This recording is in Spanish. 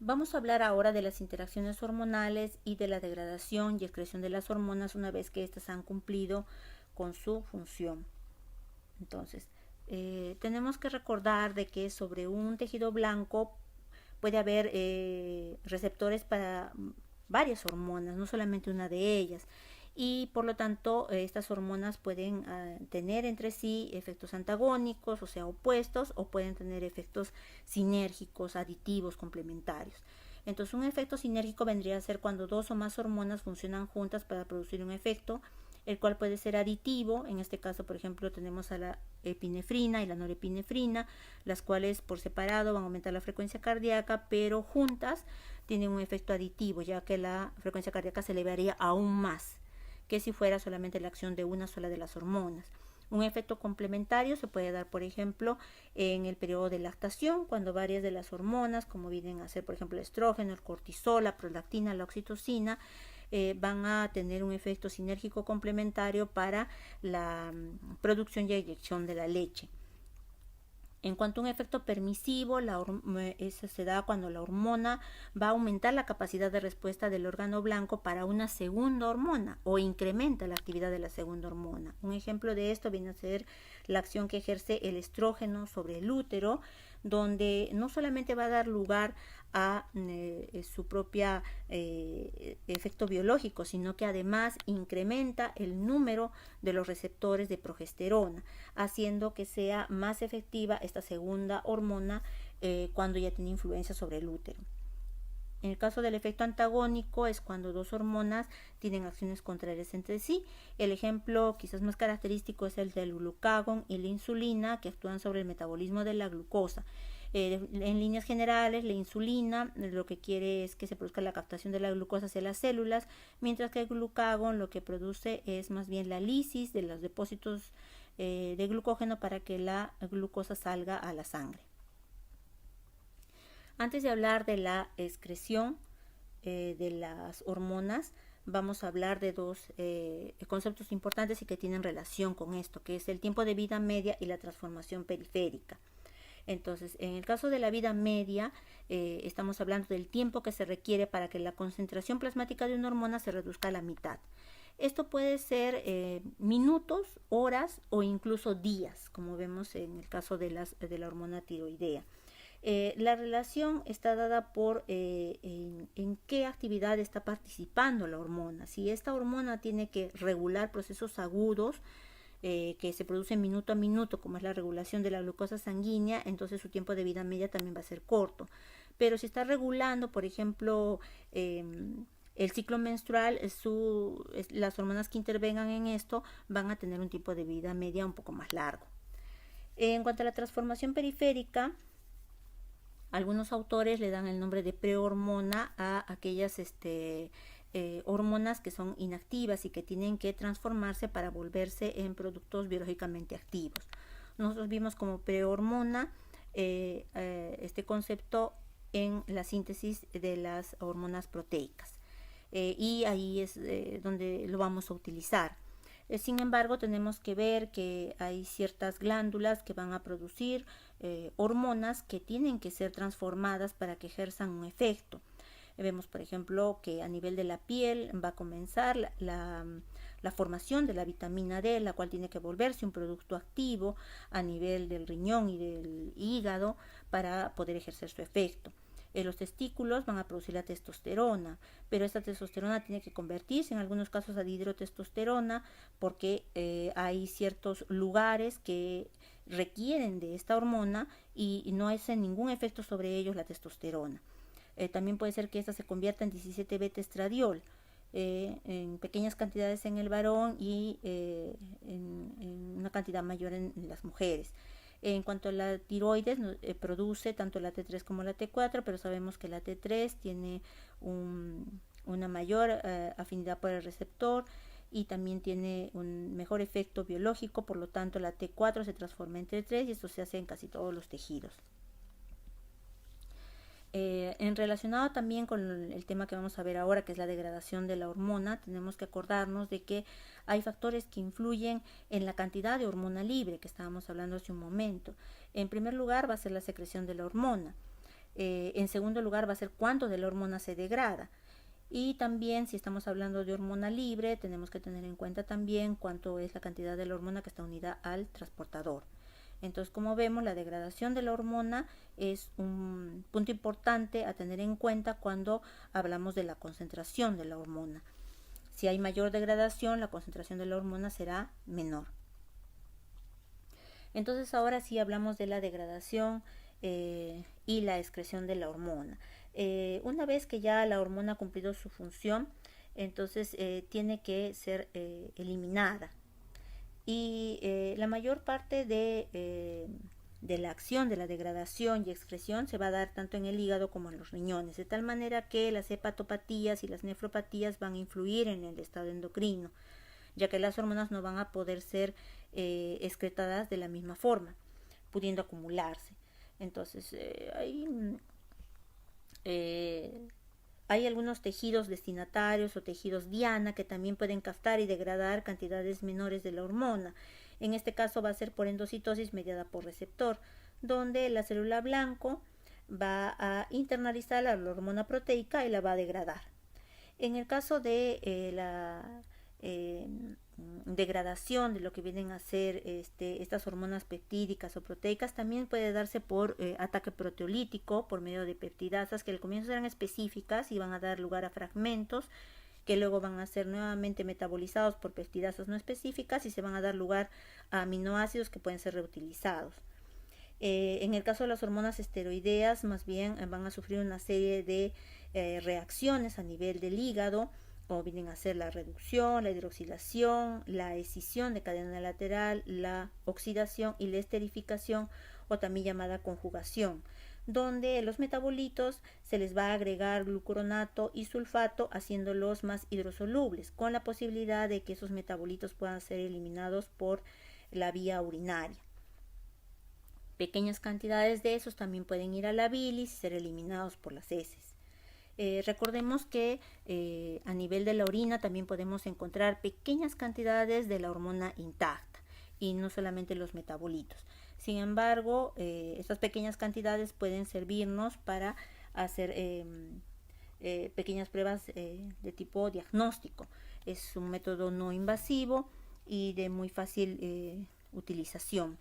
Vamos a hablar ahora de las interacciones hormonales y de la degradación y excreción de las hormonas una vez que éstas han cumplido con su función. Entonces, tenemos que recordar de que sobre un tejido blanco puede haber receptores para varias hormonas, no solamente una de ellas. Y por lo tanto, estas hormonas pueden tener entre sí efectos antagónicos, o sea, opuestos, o pueden tener efectos sinérgicos, aditivos, complementarios. Entonces, un efecto sinérgico vendría a ser cuando dos o más hormonas funcionan juntas para producir un efecto, el cual puede ser aditivo. En este caso, por ejemplo, tenemos a la epinefrina y la norepinefrina, las cuales por separado van a aumentar la frecuencia cardíaca, pero juntas tienen un efecto aditivo, ya que la frecuencia cardíaca se elevaría aún más que si fuera solamente la acción de una sola de las hormonas. Un efecto complementario se puede dar, por ejemplo, en el periodo de lactación, cuando varias de las hormonas, como vienen a ser, por ejemplo, el estrógeno, el cortisol, la prolactina, la oxitocina, van a tener un efecto sinérgico complementario para la producción y eyección de la leche. En cuanto a un efecto permisivo, eso se da cuando la hormona va a aumentar la capacidad de respuesta del órgano blanco para una segunda hormona o incrementa la actividad de la segunda hormona. Un ejemplo de esto viene a ser la acción que ejerce el estrógeno sobre el útero, donde no solamente va a dar lugar a su propia efecto biológico, sino que además incrementa el número de los receptores de progesterona, haciendo que sea más efectiva esta segunda hormona cuando ya tiene influencia sobre el útero. En el caso del efecto antagónico es cuando dos hormonas tienen acciones contrarias entre sí. El ejemplo quizás más característico es el del glucagón y la insulina, que actúan sobre el metabolismo de la glucosa. En líneas generales, la insulina lo que quiere es que se produzca la captación de la glucosa hacia las células, mientras que el glucagón lo que produce es más bien la lisis de los depósitos de glucógeno para que la glucosa salga a la sangre. Antes de hablar de la excreción de las hormonas, vamos a hablar de dos conceptos importantes y que tienen relación con esto, que es el tiempo de vida media y la transformación periférica. Entonces, en el caso de la vida media, estamos hablando del tiempo que se requiere para que la concentración plasmática de una hormona se reduzca a la mitad. Esto puede ser minutos, horas o incluso días, como vemos en el caso de la hormona tiroidea. La relación está dada por en qué actividad está participando la hormona. Si esta hormona tiene que regular procesos agudos que se producen minuto a minuto, como es la regulación de la glucosa sanguínea, entonces su tiempo de vida media también va a ser corto. Pero si está regulando, por ejemplo, el ciclo menstrual, las hormonas que intervengan en esto van a tener un tiempo de vida media un poco más largo. En cuanto a la transformación periférica, algunos autores le dan el nombre de prehormona a aquellas hormonas que son inactivas y que tienen que transformarse para volverse en productos biológicamente activos. Nosotros vimos como prehormona este concepto en la síntesis de las hormonas proteicas y ahí es donde lo vamos a utilizar. Sin embargo, tenemos que ver que hay ciertas glándulas que van a producir hormonas que tienen que ser transformadas para que ejerzan un efecto. Vemos, por ejemplo, que a nivel de la piel va a comenzar la formación de la vitamina D, la cual tiene que volverse un producto activo a nivel del riñón y del hígado para poder ejercer su efecto. Los testículos van a producir la testosterona, pero esta testosterona tiene que convertirse en algunos casos a dihidrotestosterona porque hay ciertos lugares que requieren de esta hormona y no hace ningún efecto sobre ellos la testosterona. También puede ser que esta se convierta en 17-beta estradiol en pequeñas cantidades en el varón y en una cantidad mayor en las mujeres. En cuanto a la tiroides, produce tanto la T3 como la T4, pero sabemos que la T3 tiene una mayor afinidad por el receptor y también tiene un mejor efecto biológico, por lo tanto la T4 se transforma en T3 y esto se hace en casi todos los tejidos. En relacionado también con el tema que vamos a ver ahora, que es la degradación de la hormona, tenemos que acordarnos de que hay factores que influyen en la cantidad de hormona libre que estábamos hablando hace un momento. En primer lugar va a ser la secreción de la hormona. En segundo lugar va a ser cuánto de la hormona se degrada. Y también si estamos hablando de hormona libre, tenemos que tener en cuenta también cuánto es la cantidad de la hormona que está unida al transportador. Entonces, como vemos, la degradación de la hormona es un punto importante a tener en cuenta cuando hablamos de la concentración de la hormona. Si hay mayor degradación, la concentración de la hormona será menor. Entonces, ahora sí hablamos de la degradación y la excreción de la hormona. Una vez que ya la hormona ha cumplido su función, entonces tiene que ser eliminada. Y la mayor parte de la acción de la degradación y excreción se va a dar tanto en el hígado como en los riñones, de tal manera que las hepatopatías y las nefropatías van a influir en el estado endocrino, ya que las hormonas no van a poder ser excretadas de la misma forma, pudiendo acumularse. Entonces, hay algunos tejidos destinatarios o tejidos diana que también pueden captar y degradar cantidades menores de la hormona. En este caso va a ser por endocitosis mediada por receptor, donde la célula blanco va a internalizar la hormona proteica y la va a degradar. En el caso de la degradación de lo que vienen a ser estas hormonas peptídicas o proteicas, también puede darse por ataque proteolítico por medio de peptidasas que al comienzo eran específicas y van a dar lugar a fragmentos que luego van a ser nuevamente metabolizados por peptidasas no específicas y se van a dar lugar a aminoácidos que pueden ser reutilizados. En el caso de las hormonas esteroideas, más bien van a sufrir una serie de reacciones a nivel del hígado, como vienen a ser la reducción, la hidroxilación, la escisión de cadena lateral, la oxidación y la esterificación, o también llamada conjugación, donde los metabolitos se les va a agregar glucuronato y sulfato, haciéndolos más hidrosolubles, con la posibilidad de que esos metabolitos puedan ser eliminados por la vía urinaria. Pequeñas cantidades de esos también pueden ir a la bilis y ser eliminados por las heces. Recordemos que a nivel de la orina también podemos encontrar pequeñas cantidades de la hormona intacta y no solamente los metabolitos. Sin embargo, estas pequeñas cantidades pueden servirnos para hacer pequeñas pruebas de tipo diagnóstico. Es un método no invasivo y de muy fácil utilización.